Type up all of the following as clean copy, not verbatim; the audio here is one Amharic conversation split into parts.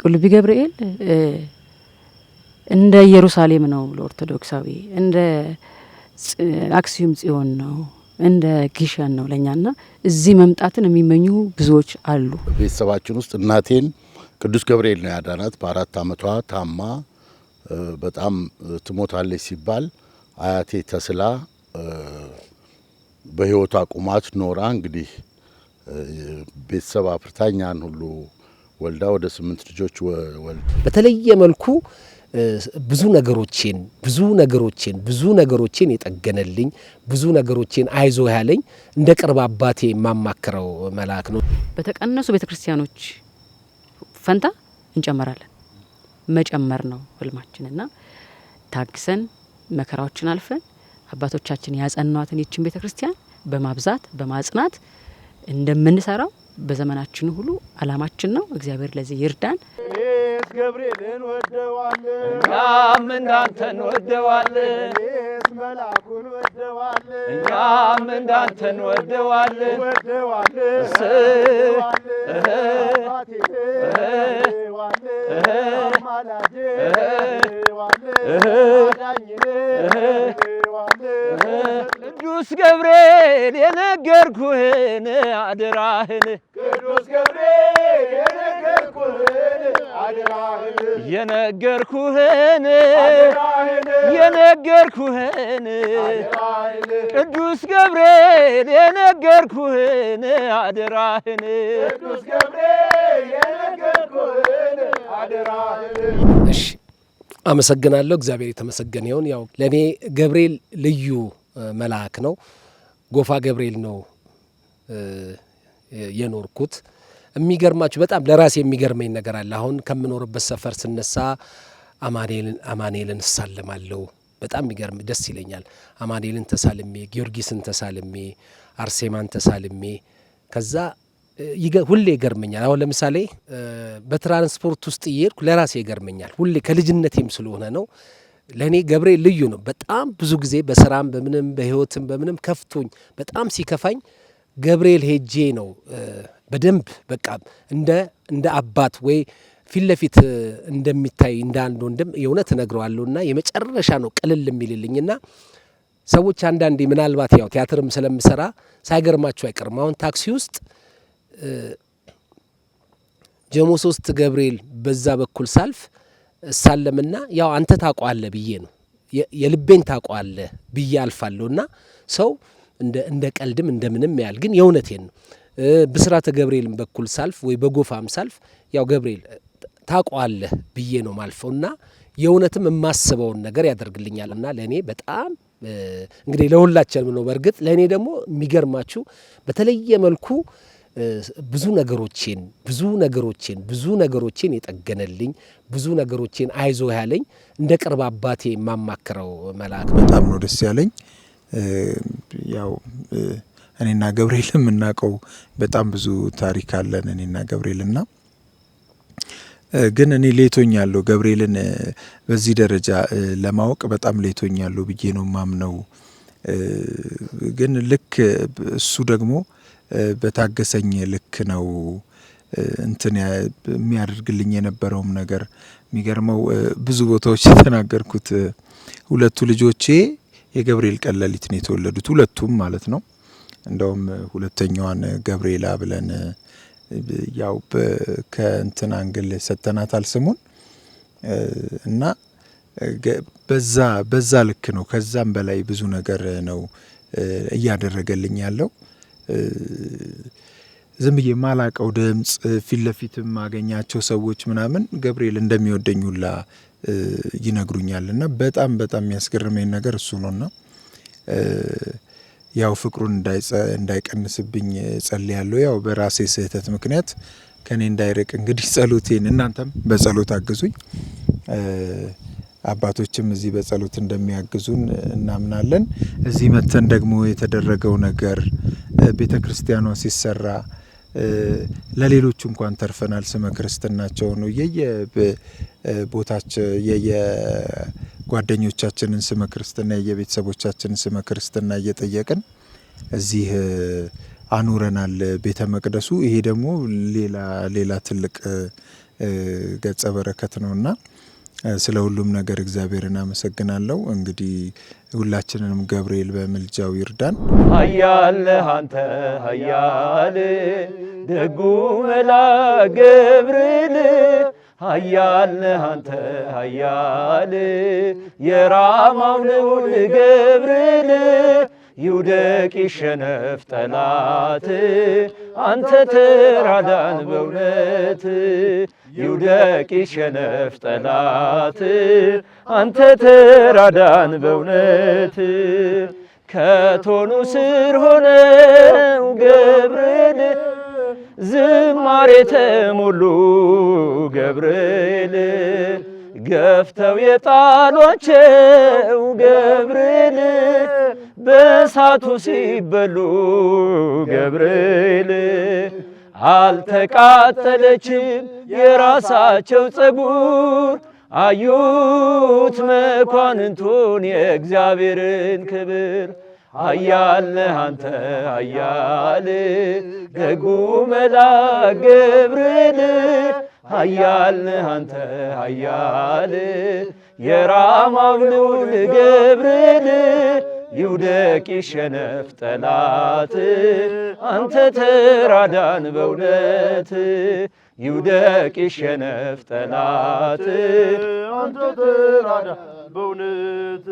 ቁልቢ ገብርኤል እንደ ኢየሩሳሌም ነው ለኦርቶዶክሳዊ፣ እንደ አክሱም ጽዮን ነው፣ እንደ ጊሸን ነው ለኛና እዚህ መምጣትን የሚመኙ ብዙዎች አሉ። ቤተሰባችን ውስጥ እናቴን ቅዱስ ገብርኤል ነው ያዳናት። በ4 ዓመቷ ታማ በጣም ትሞታለች ሲባል አያቴ ተስላ በህይወቷ ቁማት ኖራ እንግዲህ ቤተሰብ አፍርታኛን ሁሉ ወልዳ ወደ 8 ልጆች ወልዳ በተለየ መልኩ ብዙ ነገሮችን የጠገነልኝ ብዙ ነገሮችን አይዞ ያለኝ እንደ ቅርብ አባቴ የማማክረው መልአክ ነው። በተቀነሱ ቤተክርስቲያኖች ፈንታ እንጨመራለን፣ መጨመር ነው ህልማችንና ታግሰን መከራዎችን አልፈን አባቶቻችን ያጸኗትን ይችን ቤተክርስቲያን በማብዛት በማጽናት እንደምንሰራው በዘመናችን ሁሉ አላማችን ነው። እግዚአብሔር ለዚህ ይርዳን። ገብርኤልን ወደዋለን እኛም እንዳንተን ወደዋለን፣ መላኩን ወደዋለን እኛም እንዳንተን ወደዋለን ቅዱስ ገብርኤል የነገርኩህን አደራህን ቅዱስ ገብርኤል የነገርኩህን ቅዱስ ገብርኤል የነገርኩህን አደራህን እሺ አመሰግናለሁ። እግዚአብሔር የተመሰገነ ይሁን። ያው ለኔ ገብርኤል ልዩ መልአክ ነው። ጎፋ ገብርኤል ነው የኖርኩት። የሚገርማችሁ በጣም ለራሴ የሚገርመኝ ነገር አለ። አሁን ከምኖርበት ሰፈር ስነሳ አማኑኤልን እሳለማለሁ። በጣም የሚገርም ደስ ይለኛል። አማኑኤልን ተሳልሜ፣ ጊዮርጊስን ተሳልሜ፣ አርሴማን ተሳልሜ ከዛ ሁሌ ይገርመኛል። አሁን ለምሳሌ በትራንስፖርት ውስጥ እየሄድኩ ለራሴ ይገርመኛል። ሁሌ ከልጅነቴም ስለሆነ ነው። ለእኔ ገብርኤል ልዩ ነው። በጣም ብዙ ጊዜ በስራም በምንም በህይወትም በምንም ከፍቶኝ በጣም ሲከፋኝ ገብርኤል ሄጄ ነው በደንብ በቃ እንደ አባት ወይ ፊት ለፊት እንደሚታይ እንደ አንድ ወንድም የእውነት እነግረዋለሁና የመጨረሻ ነው ቅልል የሚልልኝና ሰዎች አንዳንዴ ምናልባት ያው ቲያትርም ስለምሰራ ሳይገርማቸው አይቀርም። አሁን ታክሲ ውስጥ ጀሞ 3 ገብርኤል በዛ በኩል ሳልፍ እሳለምና ያው አንተ ታውቀዋለህ ብዬ ነው የልቤን ታውቀዋለህ ብዬ አልፋለሁና ሰው እንደ ቀልድም እንደምንም ያህል ግን የእውነቴን ነው። ብስራተ ገብርኤልም በኩል ሳልፍ ወይ በጎፋም ሳልፍ ያው ገብርኤል ታውቀዋለህ ብዬ ነው ማልፈውና የእውነትም የማስበውን ነገር ያደርግልኛልና ለእኔ በጣም እንግዲህ ለሁላችንም ነው። በእርግጥ ለእኔ ደግሞ የሚገርማችሁ በተለየ መልኩ ብዙ ነገሮችን የጠገነልኝ ብዙ ነገሮችን አይዞ ያለኝ እንደ ቅርብ አባቴ የማማክረው መልአክ በጣም ነው ደስ ያለኝ። ያው እኔና ገብርኤል የምናውቀው በጣም ብዙ ታሪክ አለን እኔና ገብርኤልና ግን እኔ ሌቶኛለሁ ገብርኤልን በዚህ ደረጃ ለማወቅ በጣም ሌቶኛለሁ ብዬ ነው ማምነው። ግን ልክ እሱ ደግሞ በታገሰኝ ልክ ነው እንትን የሚያደርግልኝ የነበረውም ነገር የሚገርመው ብዙ ቦታዎች የተናገርኩት ሁለቱ ልጆቼ የገብርኤል ቀለሊት ነው የተወለዱት ሁለቱም ማለት ነው። እንደውም ሁለተኛዋን ገብርኤላ ብለን ያው ከእንትን አንግል ሰተናታል ስሙን እና በዛ ልክ ነው። ከዛም በላይ ብዙ ነገር ነው እያደረገልኝ ያለው። ዝም ብዬ ማላቀው ድምጽ ፊት ለፊት ማገኛቸው ሰዎች ምናምን ገብርኤል እንደሚወደኝ ሁላ ይነግሩኛልና በጣም የሚያስገርመኝ ነገር እሱ ነውና ያው ፍቅሩን እንዳይቀንስብኝ ጸልያለሁ። ያው በራሴ ስህተት ምክንያት ከኔ እንዳይርቅ እንግዲህ ጸሎቴን እናንተም በጸሎት አግዙኝ። አባቶችም እዚህ በጸሎት እንደሚያግዙን እናምናለን። እዚህ መተን ደግሞ የተደረገው ነገር ቤተክርስቲያኗ ሲሰራ ለሌሎች እንኳን ተርፈናል። ስመ ክርስትናቸው ነው የየቦታቸው የየጓደኞቻችንን ስመ ክርስትና የየቤተሰቦቻችንን ስመ ክርስትና እየጠየቅን እዚህ አኑረናል ቤተ መቅደሱ። ይሄ ደግሞ ሌላ ትልቅ ገጸ በረከት ነውና ስለ ሁሉም ነገር እግዚአብሔርን አመሰግናለሁ። እንግዲህ ሁላችንንም ገብርኤል በምልጃው ይርዳን። ኃያል አንተ ኃያል ደጉ መልአክ ገብርኤል ኃያል አንተ ኃያል የራማው ልዑል ገብርኤል ይውደቅ ይሸነፍ ጠላት አንተ ተራዳን በእውነት ይውደቅ ይሸነፍ ጠላት አንተ ተራዳን በእውነት ከቶኑ ስር ሆነው ገብርኤል ዝማሬ ተሞሉ ገብርኤል ገፍተው የጣሏቸው ገብርኤል በእሳቱ ሲበሉ ገብርኤል አልተቃጠለችም የራሳቸው ፀጉር አዩት መኳንንቱን የእግዚአብሔርን ክብር ኃያል አንተ ኃያል ደጉ መልአክ ገብርኤል ኃያል አንተ ኃያል የራማው ልዑል ገብርኤል ይውደቅ ይሸነፍ ጠላት አንተ ተራዳን በእውነት ይውደቅ ይሸነፍ ጠላት አንተ ተራዳን በእውነት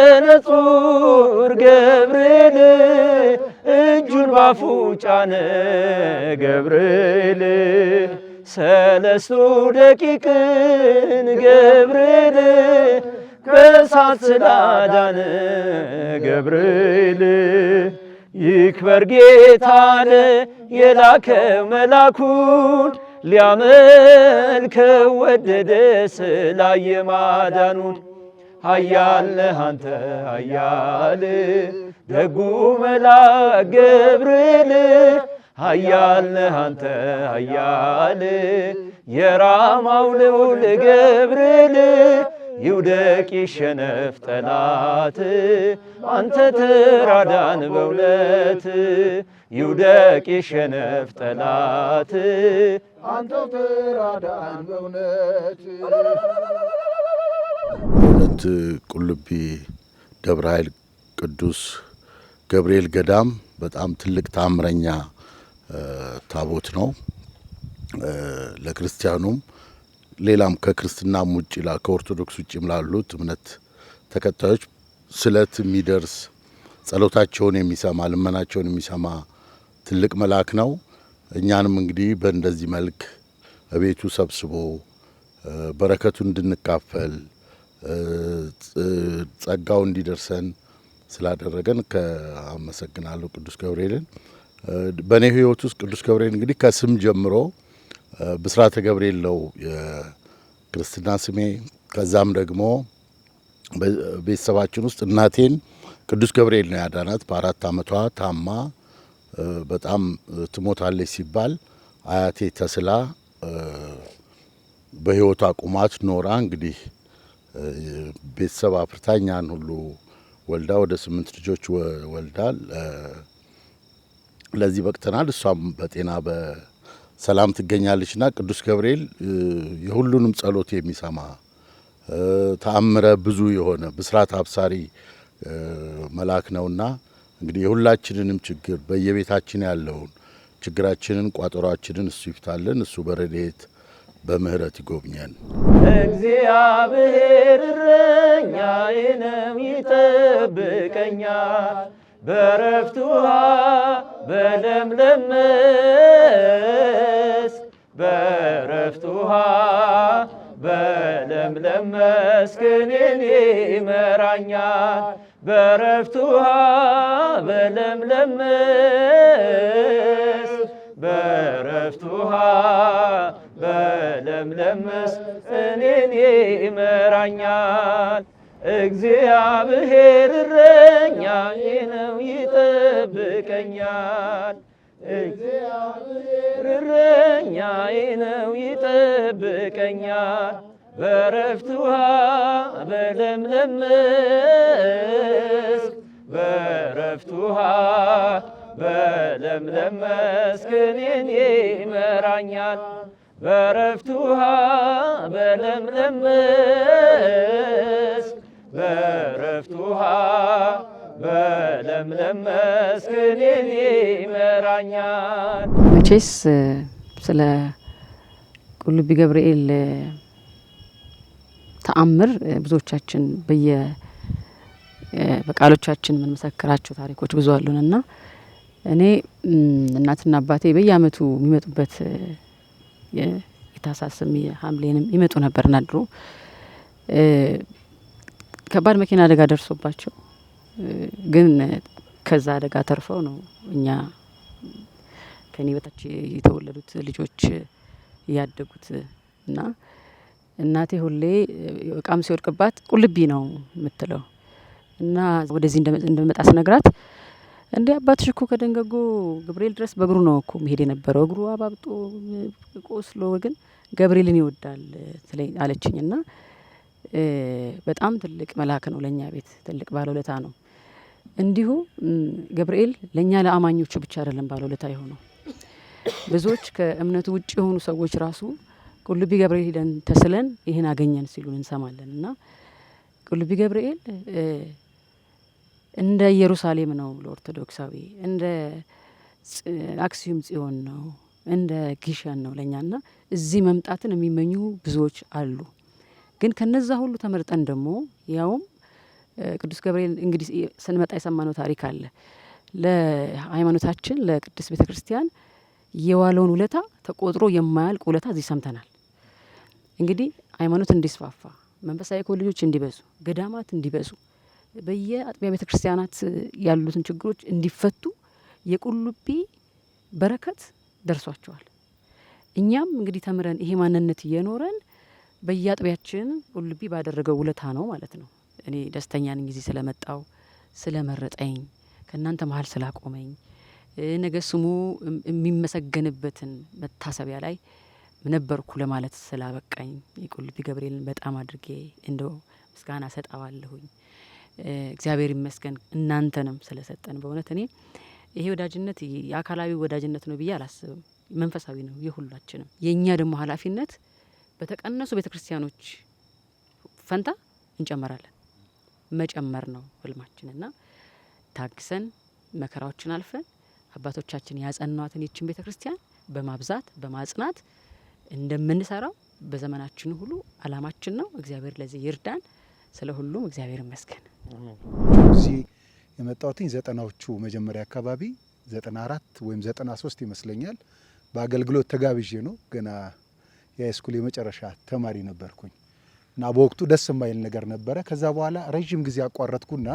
ናቡከደነጾር ገብርኤል እጁን ባፉ ጫነ ገብርኤል ሰለስቱ ደቂቅን ገብርኤል በእሳት ስላዳነ ገብርኤል ይክበር ጌታነ የላከው መላኩን ሊያመልከው ወደደ ስላየ ማዳኑን ኃያል አንተ ኃያል ደጉ መልአክ ገብርኤል ኃያል አንተ ኃያል የራማው ልዑል ገብርኤል ይውደቅ ይሸነፍ ጠላት አንተ ተራዳን በእውነት ይውደቅ ይሸነፍ ጠላት አንተ ተራዳን በእውነት። በእውነት ቁልቢ ደብረ ኃይል ቅዱስ ገብርኤል ገዳም በጣም ትልቅ ታምረኛ ታቦት ነው። ለክርስቲያኑም ሌላም ከክርስትናም ውጭ ከኦርቶዶክስ ውጭም ላሉት እምነት ተከታዮች ስለት የሚደርስ ጸሎታቸውን የሚሰማ ልመናቸውን የሚሰማ ትልቅ መልአክ ነው። እኛንም እንግዲህ በእንደዚህ መልክ በቤቱ ሰብስቦ በረከቱን እንድንካፈል ጸጋው እንዲደርሰን ስላደረገን ከአመሰግናለሁ ቅዱስ ገብርኤልን። በእኔ ሕይወት ውስጥ ቅዱስ ገብርኤል እንግዲህ ከስም ጀምሮ ብስራተ ገብርኤል ነው የክርስትና ስሜ። ከዛም ደግሞ ቤተሰባችን ውስጥ እናቴን ቅዱስ ገብርኤል ነው ያዳናት። በ4 ዓመቷ ታማ በጣም ትሞታለች ሲባል አያቴ ተስላ በሕይወቷ ቁማት ኖራ እንግዲህ ቤተሰብ አፍርታ እኛን ሁሉ ወልዳ ወደ 8 ልጆች ወልዳ ለዚህ በቅተናል። እሷም በጤና በሰላም ትገኛለችና ቅዱስ ገብርኤል የሁሉንም ጸሎት የሚሰማ ተአምረ ብዙ የሆነ ብስራት አብሳሪ መልአክ ነውና እንግዲህ የሁላችንንም ችግር በየቤታችን ያለውን ችግራችንን ቋጠሯችንን እሱ ይፍታልን። እሱ በረድኤት በምህረት ይጎብኘን። እግዚአብሔር እረኛዬ ነው ይጠብቀኛል፣ በዕረፍት ውኃ በለምለም መስክ በዕረፍት ውኃ በለምለም መስክ እኔን ይመራኛል። በዕረፍት ውኃ በለምለም መስክ በዕረፍት ውኃ በለምለም መስክ እኔን ይመራኛል። እግዚአብሔር እረኛዬ ነው ይጠብቀኛል። እግዚአብሔር እረኛዬ ነው ይጠብቀኛል። በዕረፍት ውኃ በለምለም መስክ በዕረፍት ውኃ በለምለም መስክ እኔን ይመራኛል። በረፍት ውሃ በለምለም መስክ በረፍት ውሃ በለምለም መስክ እኔን ይመራኛል። መቼስ ስለ ቁልቢ ገብርኤል ተአምር ብዙዎቻችን በቃሎቻችን የምንመሰክራቸው ታሪኮች ብዙ አሉንና እኔ እናትና አባቴ በየአመቱ የሚመጡበት የታህሳስም የሐምሌንም ይመጡ ነበርና ድሮ ከባድ መኪና አደጋ ደርሶባቸው ግን ከዛ አደጋ ተርፈው ነው እኛ ከኔ በታች የተወለዱት ልጆች ያደጉት እና እናቴ ሁሌ እቃም ሲወድቅባት ቁልቢ ነው የምትለው እና ወደዚህ እንደመጣ ስነግራት እንዴ አባትሽ እኮ ከደንገጎ ገብርኤል ድረስ በእግሩ ነው እኮ መሄድ የነበረው እግሩ አባብጦ ቆስሎ ግን ገብርኤልን ይወዳል አለችኝና በጣም ትልቅ መልአክ ነው ለኛ ቤት ትልቅ ባለውለታ ነው። እንዲሁ ገብርኤል ለኛ ለአማኞቹ ብቻ አይደለም ባለውለታ የሆነው ብዙዎች ከእምነቱ ውጭ የሆኑ ሰዎች ራሱ ቁልቢ ገብርኤል ሄደን ተስለን ይህን አገኘን ሲሉን እንሰማለን እና ቁልቢ ገብርኤል እንደ ኢየሩሳሌም ነው ለኦርቶዶክሳዊ፣ እንደ አክሱም ጽዮን ነው፣ እንደ ጊሸን ነው ለኛና እዚህ መምጣትን የሚመኙ ብዙዎች አሉ። ግን ከነዛ ሁሉ ተመርጠን ደግሞ ያውም ቅዱስ ገብርኤል እንግዲህ ስንመጣ የሰማነው ታሪክ አለ። ለሃይማኖታችን ለቅድስት ቤተ ክርስቲያን የዋለውን ውለታ ተቆጥሮ የማያልቅ ውለታ እዚህ ሰምተናል። እንግዲህ ሃይማኖት እንዲስፋፋ፣ መንፈሳዊ ኮሌጆች እንዲበዙ፣ ገዳማት እንዲበዙ፣ በየአጥቢያ ቤተ ክርስቲያናት ያሉትን ችግሮች እንዲፈቱ የቁልቢ በረከት ደርሷቸዋል። እኛም እንግዲህ ተምረን ይሄ ማንነት እየኖረን በየአጥቢያችን ቁልቢ ባደረገው ውለታ ነው ማለት ነው። እኔ ደስተኛ ነኝ ጊዜ ስለመጣው ስለመረጠኝ ከእናንተ መሀል ስላቆመኝ ነገ ስሙ የሚመሰገንበትን መታሰቢያ ላይ ነበርኩ ለማለት ስላበቃኝ የቁልቢ ገብርኤልን በጣም አድርጌ እንደው ምስጋና ሰጣዋለሁኝ። እግዚአብሔር ይመስገን እናንተንም ስለሰጠን። በእውነት እኔ ይሄ ወዳጅነት የአካላዊ ወዳጅነት ነው ብዬ አላስብም። መንፈሳዊ ነው የሁላችንም። የእኛ ደግሞ ኃላፊነት በተቀነሱ ቤተ ክርስቲያኖች ፈንታ እንጨመራለን መጨመር ነው ህልማችንና ታግሰን መከራዎችን አልፈን አባቶቻችን ያጸናዋትን ይችን ቤተ ክርስቲያን በማብዛት በማጽናት እንደምንሰራው በዘመናችን ሁሉ አላማችን ነው። እግዚአብሔር ለዚህ ይርዳን። ስለ ሁሉም እግዚአብሔር ይመስገን። እዚህ የመጣሁትኝ 90ዎቹ መጀመሪያ አካባቢ 94 ወይም 93 ይመስለኛል። በአገልግሎት ተጋብዤ ነው። ገና የሃይስኩል የመጨረሻ ተማሪ ነበርኩኝ እና በወቅቱ ደስ የማይል ነገር ነበረ። ከዛ በኋላ ረዥም ጊዜ አቋረጥኩና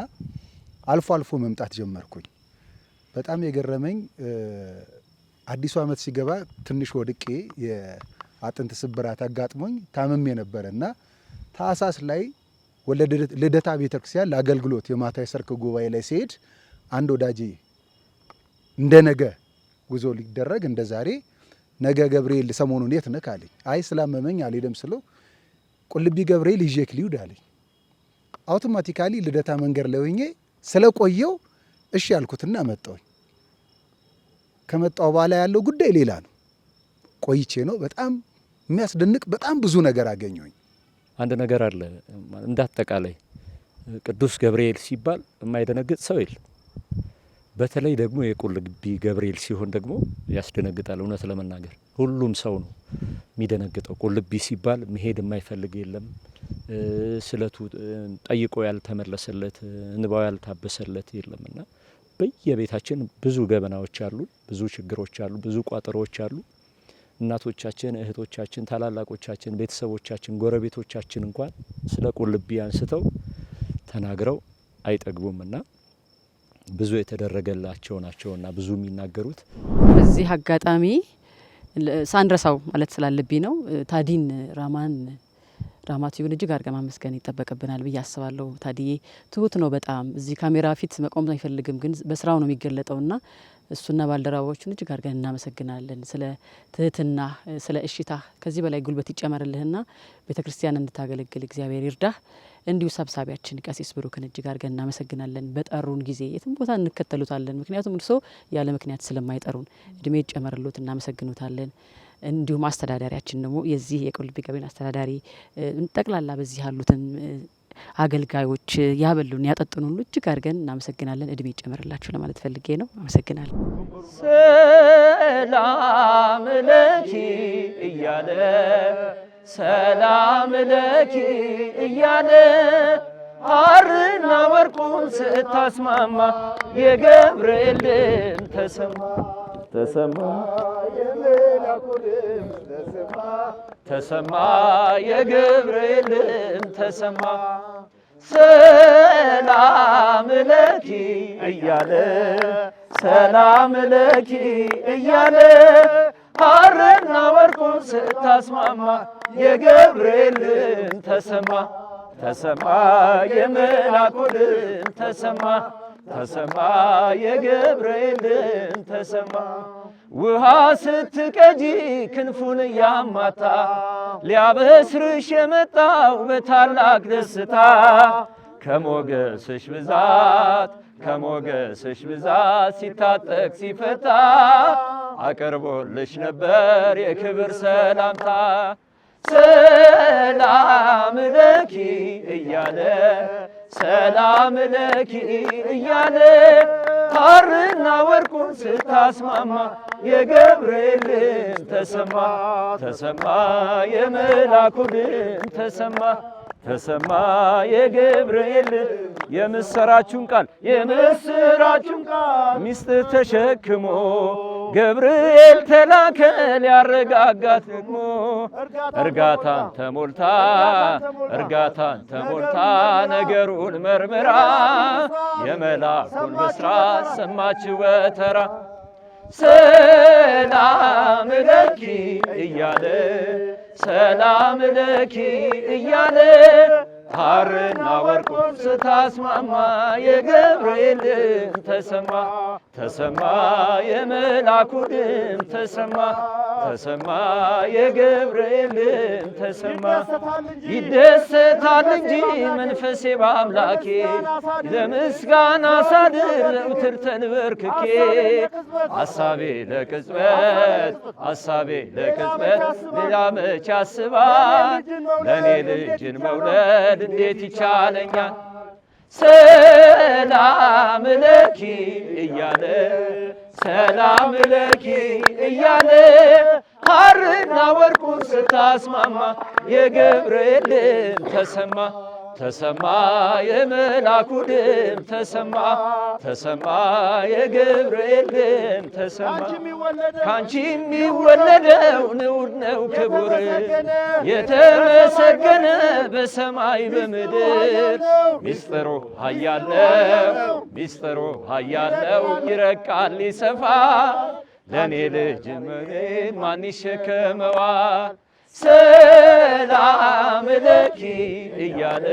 አልፎ አልፎ መምጣት ጀመርኩኝ። በጣም የገረመኝ አዲሱ ዓመት ሲገባ ትንሽ ወድቄ የአጥንት ስብራት አጋጥሞኝ ታመሜ ነበረና ታህሳስ ላይ ወደ ልደታ ቤተክርስቲያን ለአገልግሎት የማታ የሰርክ ጉባኤ ላይ ሲሄድ አንድ ወዳጄ እንደ ነገ ጉዞ ሊደረግ እንደ ዛሬ ነገ ገብርኤል ሰሞኑን የት ነህ አለኝ። አይ ስላመመኝ አልሄድም ስለው ቁልቢ ገብርኤል ይዤክ ልሂድ አለኝ። አውቶማቲካሊ ልደታ መንገድ ላይ ሆኜ ስለቆየው እሺ ያልኩትና መጣሁኝ። ከመጣሁ በኋላ ያለው ጉዳይ ሌላ ነው። ቆይቼ ነው በጣም የሚያስደንቅ በጣም ብዙ ነገር አገኘሁኝ። አንድ ነገር አለ። እንዳጠቃላይ ቅዱስ ገብርኤል ሲባል የማይደነግጥ ሰው የለም። በተለይ ደግሞ የቁልቢ ገብርኤል ሲሆን ደግሞ ያስደነግጣል። እውነት ለመናገር ሁሉም ሰው ነው የሚደነግጠው። ቁልቢ ሲባል መሄድ የማይፈልግ የለም። ስለቱ ጠይቆ ያልተመለሰለት እንባው ያልታበሰለት የለምና በየቤታችን ብዙ ገበናዎች አሉ፣ ብዙ ችግሮች አሉ፣ ብዙ ቋጠሮዎች አሉ። እናቶቻችን፣ እህቶቻችን፣ ታላላቆቻችን፣ ቤተሰቦቻችን፣ ጎረቤቶቻችን እንኳን ስለ ቁልቢ አንስተው ተናግረው አይጠግቡምና ብዙ የተደረገላቸው ናቸውና ብዙ የሚናገሩት። በዚህ አጋጣሚ ሳንረሳው ማለት ስላለብኝ ነው ታዲን ራማቲዩን እጅግ አድርገን ማመስገን ይጠበቅብናል ብዬ አስባለሁ። ታዲዬ ትሁት ነው በጣም እዚህ ካሜራ ፊት መቆም አይፈልግም፣ ግን በስራው ነው የሚገለጠውና እሱና ባልደረባዎቹን እጅግ አድርገን እናመሰግናለን። ስለ ትህትና፣ ስለ እሽታ ከዚህ በላይ ጉልበት ይጨመርልህና ቤተ ክርስቲያን እንድታገለግል እግዚአብሔር ይርዳህ። እንዲሁ ሰብሳቢያችን ቀሲስ ብሩክን እጅግ አድርገን እናመሰግናለን። በጠሩን ጊዜ የትም ቦታ እንከተሉታለን። ምክንያቱም እርሶ ያለ ምክንያት ስለማይጠሩን እድሜ ይጨመርሎት፣ እናመሰግኑታለን። እንዲሁም አስተዳዳሪያችን ደግሞ የዚህ የቁልቢ ገብርኤል አስተዳዳሪ ጠቅላላ በዚህ ያሉትን አገልጋዮች ያበሉን ያጠጡን ሁሉ እጅግ አድርገን እናመሰግናለን። እድሜ ይጨመርላችሁ ለማለት ፈልጌ ነው። አመሰግናለሁ። ሰላም ለኪ እያለ ሰላም ለኪ እያለ ሐርና ወርቁን ስታስማማ የገብርኤል ድምፅ ተሰማ ተሰማ ተሰማ የገብርኤል ድምፅ ተሰማ። ሰላም ለኪ እያለ ሰላም ለኪ እያለ ሐርና ወርቁን ስታስማማ የገብርኤል ድምፅ ተሰማ ተሰማ የመላኩ ድምፅ ተሰማ ተሰማ የገብርኤል ድምፅ ተሰማ። ውሃ ስትቀጂ ክንፉን እያማታ ሊያበስርሽ የመጣው በታላቅ ደስታ ከሞገስሽ ብዛት ከሞገስሽ ብዛት ሲታጠቅ ሲፈታ አቅርቦልሽ ነበር የክብር ሰላምታ። ሰላም ለኪ እያለ ሰላም ለኪ እያለ ሐርና ወርቁን ስታስማማ የገብርኤል ድምፅ ተሰማ ተሰማ የመላኩ ድምፅ ተሰማ ተሰማ የገብርኤል የምስራቹን ቃል የምስራቹን ቃል ሚስጥር ተሸክሞ ገብርኤል ተላከ ሊያረጋጋት ደግሞ እርጋታን ተሞልታ ነገሩን መርምራ የመላኩን ብስራት ሰማች በተራ። ሰላም ለኪ እያለ ሰላም ለኪ እያለ ሐርና ወርቁን ስታስማማ የገብርኤል ድምፅ ተሰማ ተሰማ የመላኩ ድምፅ ተሰማ ተሰማ የገብርኤል ድምፅ ተሰማ። ይደሰታል እንጂ መንፈሴ በአምላኬ ለምስጋና ሳድር ዘውትር ተንበርክኬ አሳቤ ለቅጽበት ሌላ መች ያስባል ለእኔ ልጅን መውለድ እንዴት ይቻለኛል። ሰላም ለኪ እያለ ሰላም ለኪ እያለ ሐርና ወርቁን ስታስማማ የገብርኤል ድምፅ ተሰማ ተሰማ የመላኩ ድምፅ ተሰማ ተሰማ የገብርኤል ድምፅ ተሰማ። ካንቺ የሚወለደው ንዑድ ነው ክቡር የተመሰገነ በሰማይ በምድር ሚስጥሩ ኃያል ነው ይረቃል ይሰፋ ለእኔ ልጅ መሬት ማን ይሸከመዋል። ሰላም ለኪ እያለ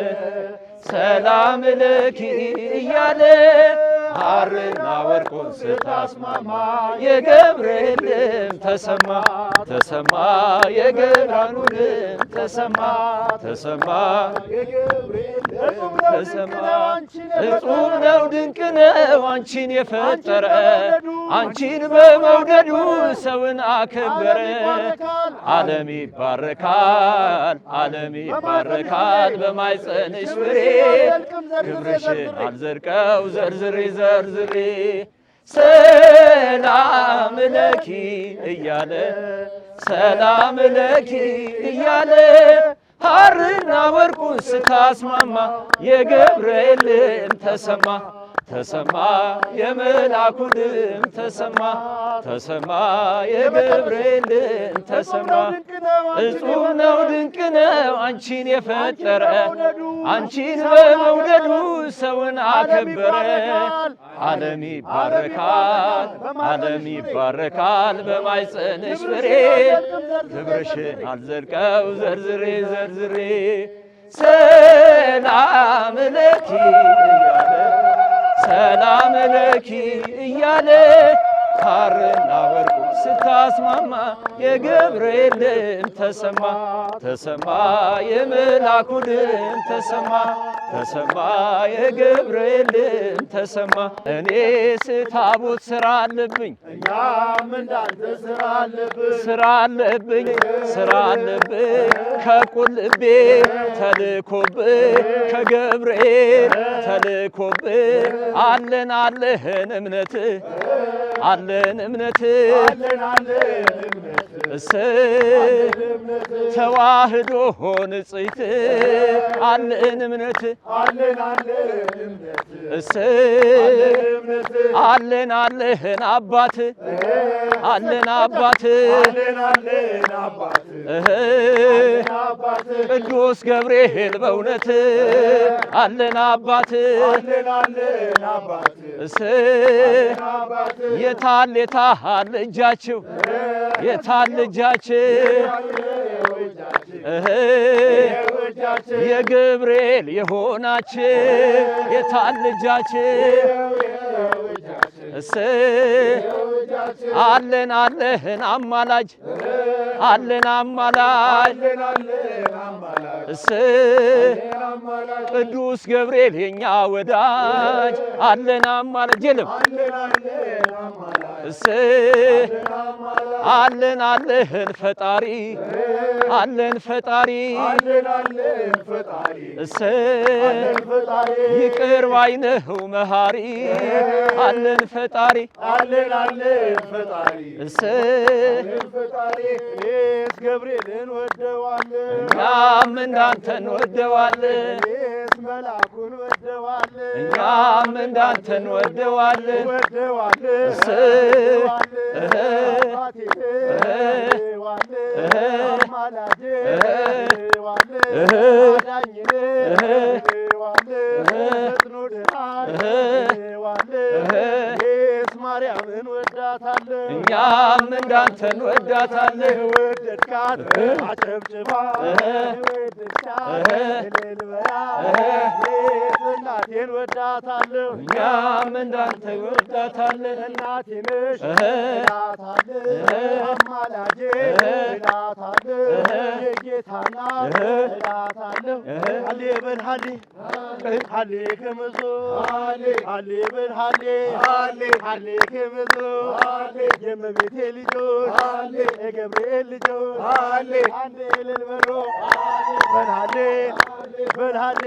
ሰላም ለኪ እያለ ሐርና ወርቁን ስታስማማ የገብርኤል ድምፅ ተሰማ ተሰማ የገብርኤል ድምፅ ተሰማ ተሰማ ተሰማ። እጹብ ነው ድንቅ ነው አንቺን የፈጠረ አንቺን በመውደዱ ሰውን አከበረ። ዓለም ይባረካል በማኅፀንሽ ፍሬ ክብርሽን አልዘልቀው ዘርዝሬ ሰላም ለኪ እያለ ሰላም ለኪ እያለ ሐርና ወርቁን ስታስማማ የገብርኤል ድምፅ ተሰማ ተሰማ የመላኩ ድምፅ ተሰማ ተሰማ የገብርኤል ድምፅ ተሰማ። እጹብ ነው ድንቅ ነው አንቺን የፈጠረ አንቺን በመውደዱ ሰውን አከበረ። ዓለም ይባረካል በማኅፀንሽ ፍሬ ክብርሽን አልዘልቀው ዘርዝሬ ሰላም ለኪ እያለ ሰላም ለኪ እያለ ሐርና ወርቁ ስታስማማ የገብርኤል ድምፅ ተሰማ ተሰማ የመልአኩ ድምፅ ተሰማ ተሰማ የገብርኤል ድምፅ ተሰማ። እኔ ታቦት ስራ አለብኝ እኛም እንዳንተ ስራ አለብን ስራ አለብኝ ስራ አለብኝ ከቁልቤ ተልኮብህ ከገብርኤል ተልኮብህ አለን አለህን እምነት አለን እምነት ተዋህዶ ንጽሕት አለን እምነት አለን አለህን አባት አለን አባት ቅዱስ ገብርኤል በእውነት አለን አባት የታል የታል እጃችሁ የታል እጃችሁ የገብርኤል የሆናችሁ የታል እጃችሁ አለን አለህን አማላጅ አለን አማላጅ ቅዱስ ገብርኤል የኛ ወዳጅ አለን አማላጅ የለም አለን አለህን ፈጣሪ አለን ፈጣሪ ይቅር ባይ ነህ መሐሪ አለን ፈጣሪ ገብርኤልን ወደዋለን እኛም እንዳንተ እንወደዋለን መልአኩን ወደዋለን እኛም እንዳንተ እንወደዋለን ማርያምን ወዳታለን እኛም እንዳንተ እንወዳታለን ወደድካት አጨብጭባ ወደድካት እልል በያ እናቴን ወዳታለሁ እኛም እንዳንተ እንወዳታለን እናቴ ነሽ እላታለሁ አማላጄ እላታለሁ የጌታና እላታለሁ ሃሌ በል ሃሌ ሃሌ ከመዞ ሃሌ በል ሃሌ ሃሌ ከመዞ የእመቤቴ ልጆች የገብርኤል ልጆች አንዴ እልል በሎ በል ሃሌ በል ሃሌ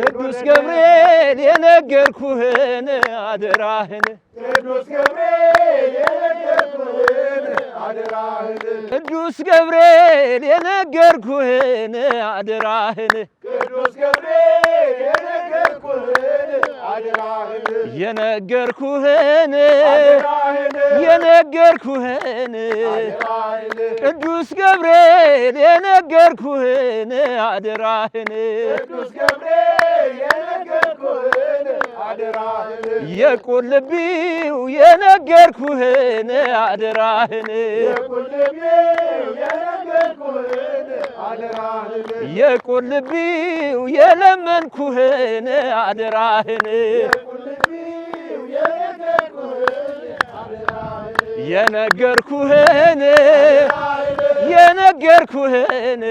ቅዱስ ገብርኤል የነገርኩህን አደራህን ቅዱስ ገብርኤል የነገርኩህን አደራህን ቅዱስ ገብርኤል የነገርኩህን አደራህን ቅዱስ ገብርኤል የነገርኩህን አደራህን የነገርኩህን የነገርኩህን ቅዱስ ገብርኤል የነገርኩህን አደራህን ቅዱስ ገብርኤል የነገርኩህን አደራህን የቁልቢው የነገርኩህን አደራህን የቁልቢው የነገርኩህን አደራህን የቁልቢው የለመንኩህን አደራህን የቁልቢው የነገርኩህን አደራህን የነገርኩህን የነገርኩህን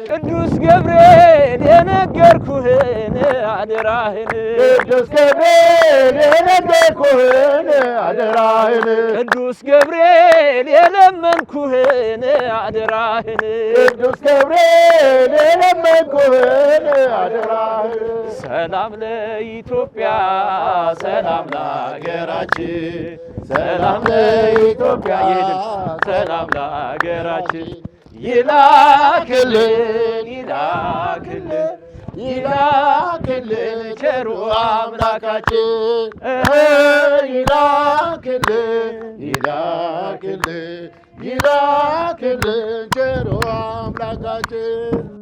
ቅዱስ ገብርኤል የነገርኩህን አደራህን ቅዱስ ገብርኤል የነገርኩህን አደራህን ቅዱስ ገብርኤል የለመንኩህን አደራህን ቅዱስ ገብርኤል የለመንኩህን አደራህን ሰላም ለኢትዮጵያ ሰላም ለሀገራችን ሰላም ለኢትዮጵያ ሰላም ለሀገራችን ይላክልን ይላክልን ይላክልን ቸሩ አምላካችን ይላክልን ይላክልን ይላክልን ቸሩ አምላካችን